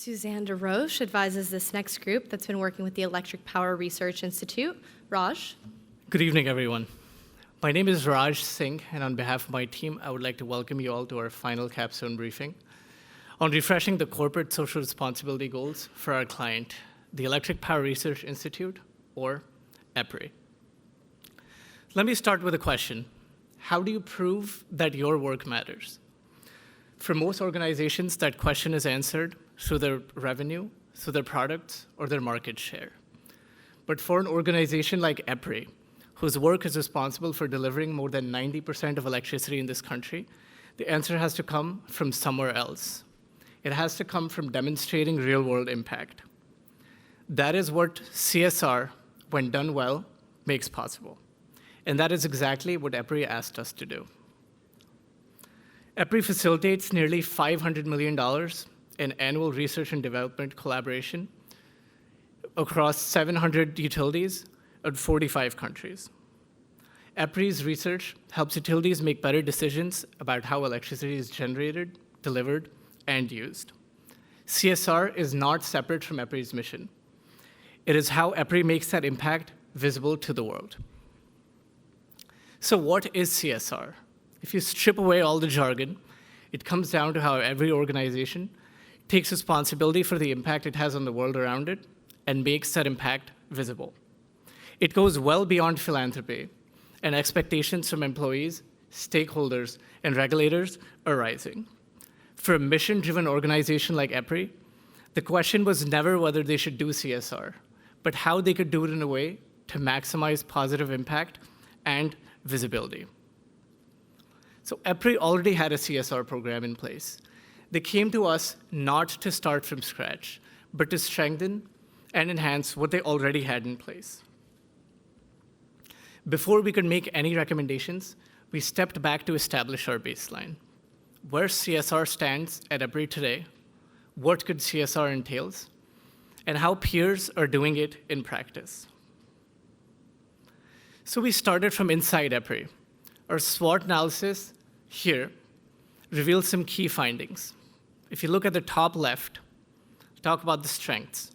Susanne DesRoches advises this next group that's been working with the Electric Power Research Institute. Raj. Good evening, everyone. My name is Raj Singh, and on behalf of my team, I would like to welcome you all to our final capstone briefing on refreshing the corporate social responsibility goals for our client, the Electric Power Research Institute, or EPRI. Let me start with a question. How do you prove that your work matters? For most organizations, that question is answered through their revenue, through their products, or their market share. But for an organization like EPRI, whose work is responsible for delivering more than 90% of electricity in this country, the answer has to come from somewhere else. It has to come from demonstrating real-world impact. That is what CSR, when done well, makes possible. And that is exactly what EPRI asked us to do. EPRI facilitates nearly $500 million in annual research and development collaboration across 700 utilities in 45 countries. EPRI's research helps utilities make better decisions about how electricity is generated, delivered, and used. CSR is not separate from EPRI's mission. It is how EPRI makes that impact visible to the world. So what is CSR? If you strip away all the jargon, it comes down to how every organization takes responsibility for the impact it has on the world around it and makes that impact visible. It goes well beyond philanthropy, and expectations from employees, stakeholders, and regulators are rising. For a mission-driven organization like EPRI, the question was never whether they should do CSR, but how they could do it in a way to maximize positive impact and visibility. So EPRI already had a CSR program in place. They came to us not to start from scratch, but to strengthen and enhance what they already had in place. Before we could make any recommendations, we stepped back to establish our baseline. Where CSR stands at EPRI today, what good CSR entails, and how peers are doing it in practice. So we started from inside EPRI. Our SWOT analysis here reveals some key findings. If you look at the top left, talk about the strengths.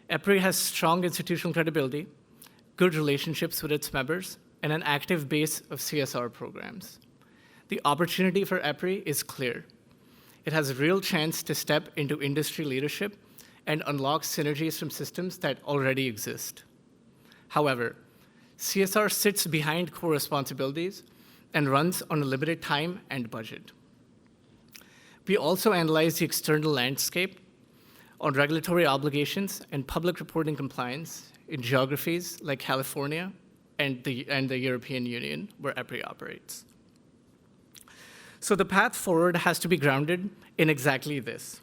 EPRI has strong institutional credibility, good relationships with its members, and an active base of CSR programs. The opportunity for EPRI is clear. It has a real chance to step into industry leadership and unlock synergies from systems that already exist. However, CSR sits behind core responsibilities and runs on a limited time and budget. We also analyze the external landscape on regulatory obligations and public reporting compliance in geographies like California and the European Union, where EPRI operates. So the path forward has to be grounded in exactly this.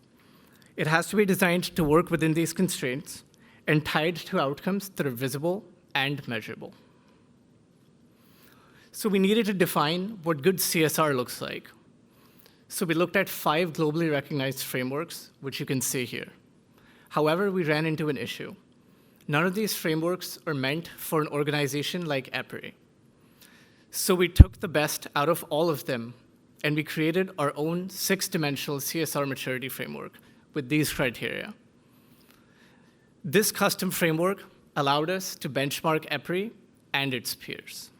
It has to be designed to work within these constraints and tied to outcomes that are visible and measurable. So we needed to define what good CSR looks like. So we looked at 5 globally recognized frameworks, which you can see here. However, we ran into an issue. None of these frameworks are meant for an organization like EPRI. So we took the best out of all of them, and we created our own 6-dimensional CSR maturity framework with these criteria. This custom framework allowed us to benchmark EPRI and its peers.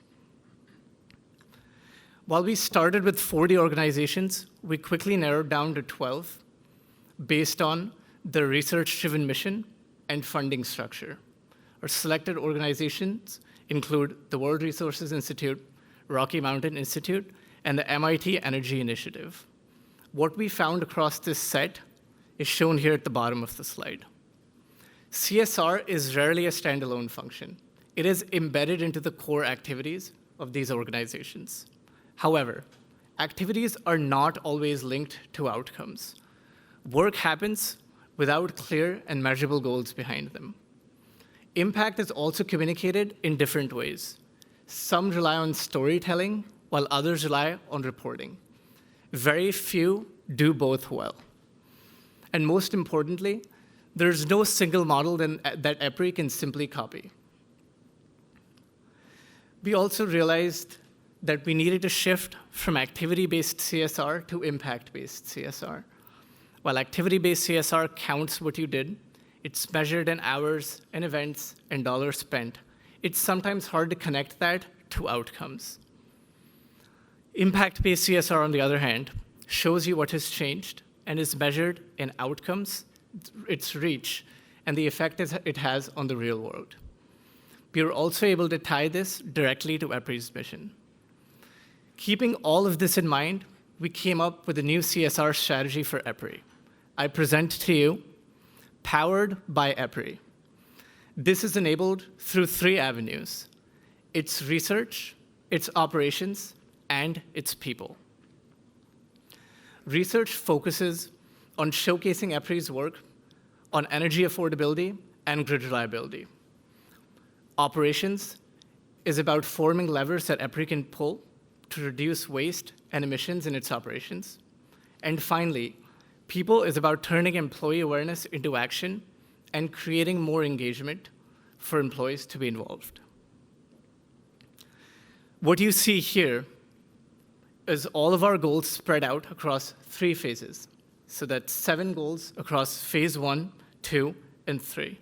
While we started with 40 organizations, we quickly narrowed down to 12 based on the research-driven mission and funding structure. Our selected organizations include the World Resources Institute, Rocky Mountain Institute, and the MIT Energy Initiative. What we found across this set is shown here at the bottom of the slide. CSR is rarely a standalone function. It is embedded into the core activities of these organizations. However, activities are not always linked to outcomes. Work happens without clear and measurable goals behind them. Impact is also communicated in different ways. Some rely on storytelling, while others rely on reporting. Very few do both well. And most importantly, there's no single model that EPRI can simply copy. We also realized that we needed to shift from activity-based CSR to impact-based CSR. While activity-based CSR counts what you did, it's measured in hours and events and dollars spent. It's sometimes hard to connect that to outcomes. Impact-based CSR, on the other hand, shows you what has changed and is measured in outcomes, its reach, and the effect it has on the real world. We are also able to tie this directly to EPRI's mission. Keeping all of this in mind, we came up with a new CSR strategy for EPRI. I present to you Powered by EPRI. This is enabled through 3 avenues: its research, its operations, and its people. Research focuses on showcasing EPRI's work on energy affordability and grid reliability. Operations is about forming levers that EPRI can pull to reduce waste and emissions in its operations. And finally, people is about turning employee awareness into action and creating more engagement for employees to be involved. What you see here is all of our goals spread out across 3 phases. So that's 7 goals across phase 1, 2, and 3.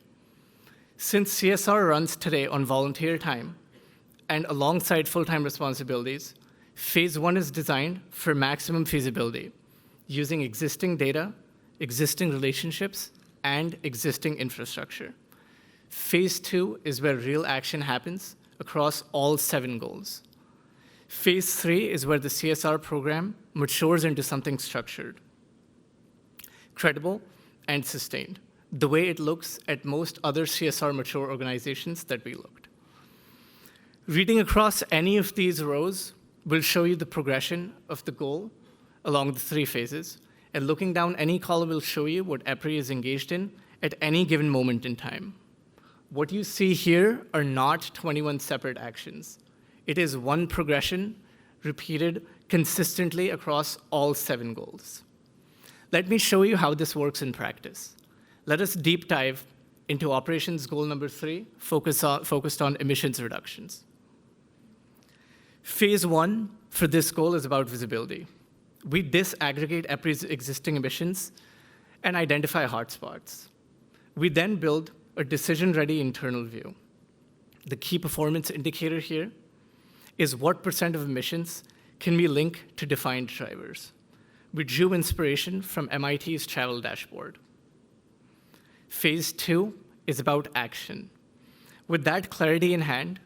Since CSR runs today on volunteer time and alongside full-time responsibilities, phase 1 is designed for maximum feasibility, using existing data, existing relationships, and existing infrastructure. Phase 2 is where real action happens across all 7 goals. Phase 3 is where the CSR program matures into something structured, credible, and sustained, the way it looks at most other CSR mature organizations that we looked. Reading across any of these rows will show you the progression of the goal along the 3 phases, and looking down any column will show you what EPRI is engaged in at any given moment in time. What you see here are not 21 separate actions. It is one progression repeated consistently across all 7 goals. Let me show you how this works in practice. Let us deep dive into operations goal number 3, focused on emissions reductions. Phase 1 for this goal is about visibility. We disaggregate EPRI's existing emissions and identify hotspots. We then build a decision-ready internal view. The key performance indicator here is what % of emissions can we link to defined drivers. We drew inspiration from MIT's travel dashboard. Phase 2 is about action. With that clarity in hand,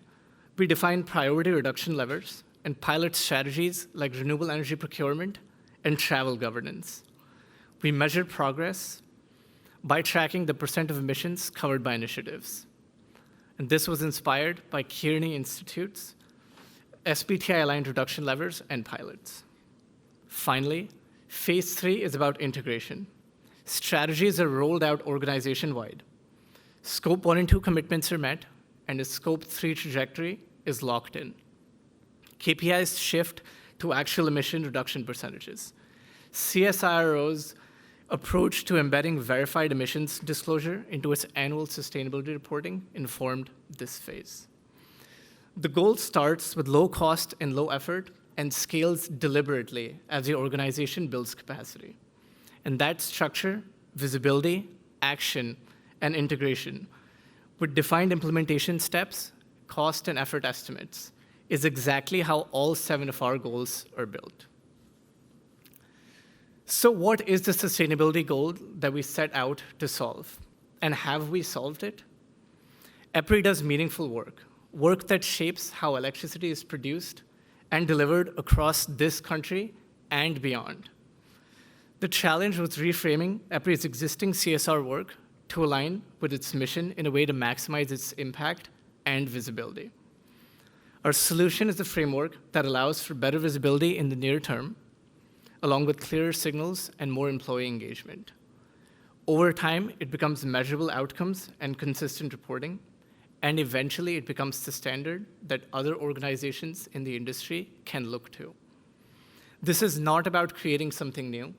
we define priority reduction levers and pilot strategies like renewable energy procurement and travel governance. We measure progress by tracking the % of emissions covered by initiatives. And this was inspired by Kearney Institute's SBTI-aligned reduction levers and pilots. Finally, phase 3 is about integration. Strategies are rolled out organization-wide. Scope 1 and 2 commitments are met, and a Scope 3 trajectory is locked in. KPIs shift to actual emission reduction percentages. CSIRO's approach to embedding verified emissions disclosure into its annual sustainability reporting informed this phase. The goal starts with low cost and low effort and scales deliberately as the organization builds capacity. And that structure, visibility, action, and integration, with defined implementation steps, cost and effort estimates, is exactly how all 7 of our goals are built. So what is the sustainability goal that we set out to solve? And have we solved it? EPRI does meaningful work that shapes how electricity is produced and delivered across this country and beyond. The challenge was reframing EPRI's existing CSR work to align with its mission in a way to maximize its impact and visibility. Our solution is a framework that allows for better visibility in the near term, along with clearer signals and more employee engagement. Over time, it becomes measurable outcomes and consistent reporting, and eventually it becomes the standard that other organizations in the industry can look to. This is not about creating something new.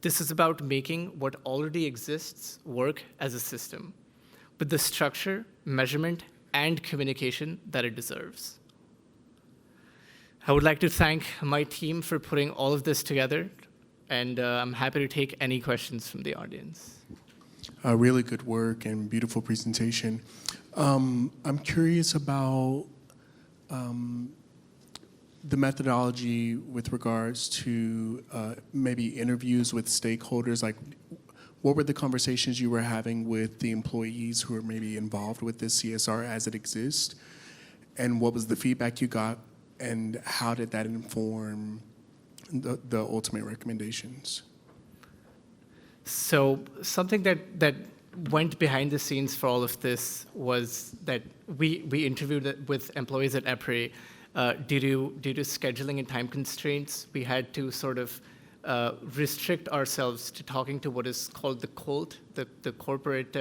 This is about making what already exists work as a system, with the structure, measurement, and communication that it deserves. I would like to thank my team for putting all of this together And I'm happy to take any questions from the audience. Really good work and beautiful presentation. I'm curious about the methodology with regards to maybe interviews with stakeholders. Like, what were the conversations you were having with the employees who are maybe involved with this CSR as it exists? And what was the feedback you got? And how did that inform the ultimate recommendations? So something that went behind the scenes for all of this was that we interviewed with employees at EPRI. Due to scheduling and time constraints, we had to sort of restrict ourselves to talking to what is called the COLT, the Corporate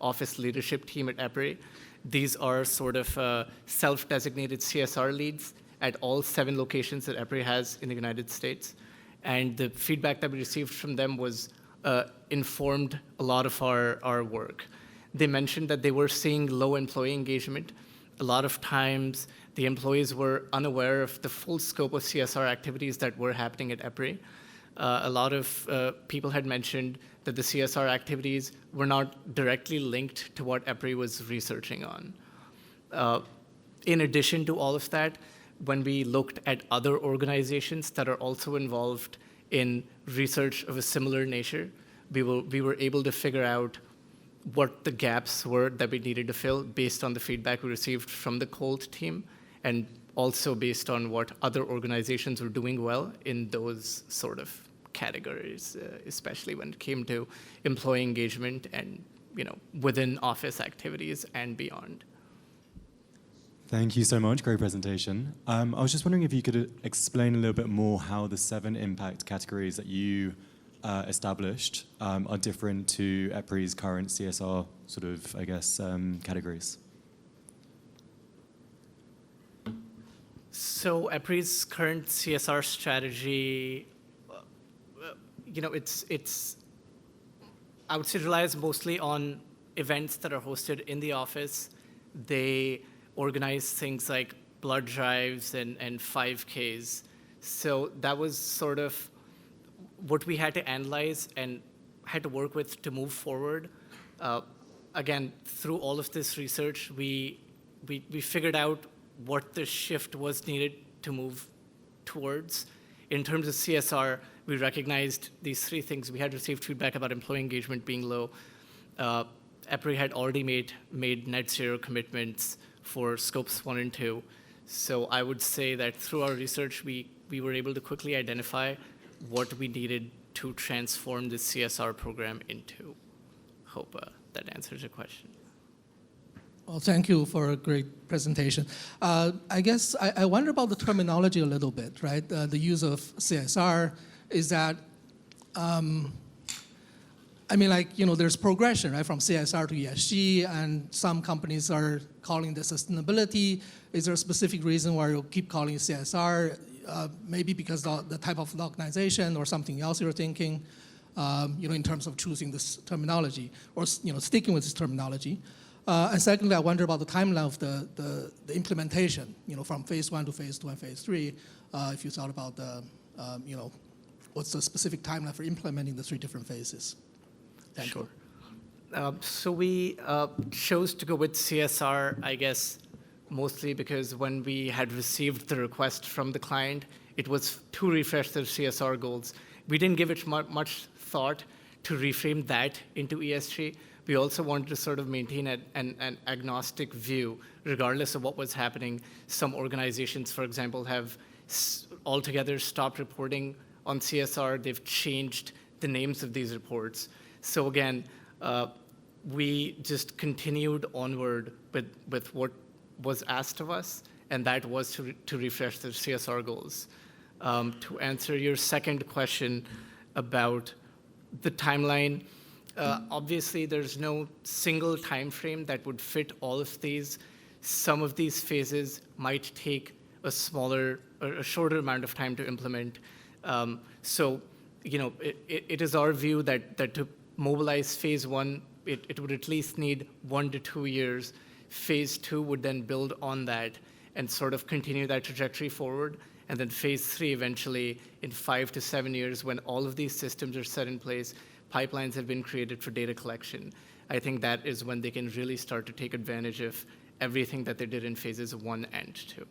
Office Leadership Team at EPRI. These are sort of self-designated CSR leads at all 7 locations that EPRI has in the United States. And the feedback that we received from them was informed a lot of our work. They mentioned that they were seeing low employee engagement. A lot of times, the employees were unaware of the full scope of CSR activities that were happening at EPRI. A lot of people had mentioned that the CSR activities were not directly linked to what EPRI was researching on. In addition to all of that, when we looked at other organizations that are also involved in research of a similar nature, we were able to figure out what the gaps were that we needed to fill based on the feedback we received from the COLT team, and also based on what other organizations were doing well in those sort of categories, especially when it came to employee engagement and within office activities and beyond. Thank you so much. Great presentation. I was just wondering if you could explain a little bit more how the 7 impact categories that you established are different to EPRI's current CSR sort of, I guess, categories. So EPRI's current CSR strategy, it's I would say relies mostly on events that are hosted in the office. They organize things like blood drives and 5Ks. So that was sort of what we had to analyze and had to work with to move forward. Again, through all of this research, we figured out what the shift was needed to move towards. In terms of CSR, we recognized these 3 things. We had received feedback about employee engagement being low. EPRI had already made net zero commitments for scopes 1 and 2. So I would say that through our research, we were able to quickly identify what we needed to transform the CSR program into. Hope that answers your question. Well, thank you for a great presentation. I guess I wonder about the terminology a little bit, right? The use of CSR is that, there's progression, right, from CSR to ESG, and some companies are calling this sustainability. Is there a specific reason why you keep calling it CSR? Maybe because the type of organization or something else you're thinking, in terms of choosing this terminology or, sticking with this terminology. And secondly, I wonder about the timeline of the implementation, from phase 1 to phase 2 and phase 3. If you thought about what's the specific timeline for implementing the 3 different phases? Thank you. So we chose to go with CSR, I guess, mostly because when we had received the request from the client, it was to refresh their CSR goals. We didn't give it much thought to reframe that into ESG. We also wanted to sort of maintain an agnostic view, regardless of what was happening. Some organizations, for example, have altogether stopped reporting on CSR. They've changed the names of these reports. So again, we just continued onward with what was asked of us, and that was to refresh the CSR goals. To answer your second question about the timeline, obviously there's no single time frame that would fit all of these. Some of these phases might take a smaller or a shorter amount of time to implement. It is our view that to mobilize phase 1, it would at least need 1 to 2 years. Phase 2 would then build on that and sort of continue that trajectory forward. And then phase 3, eventually, in 5 to 7 years, when all of these systems are set in place, pipelines have been created for data collection. I think that is when they can really start to take advantage of everything that they did in phases 1 and 2.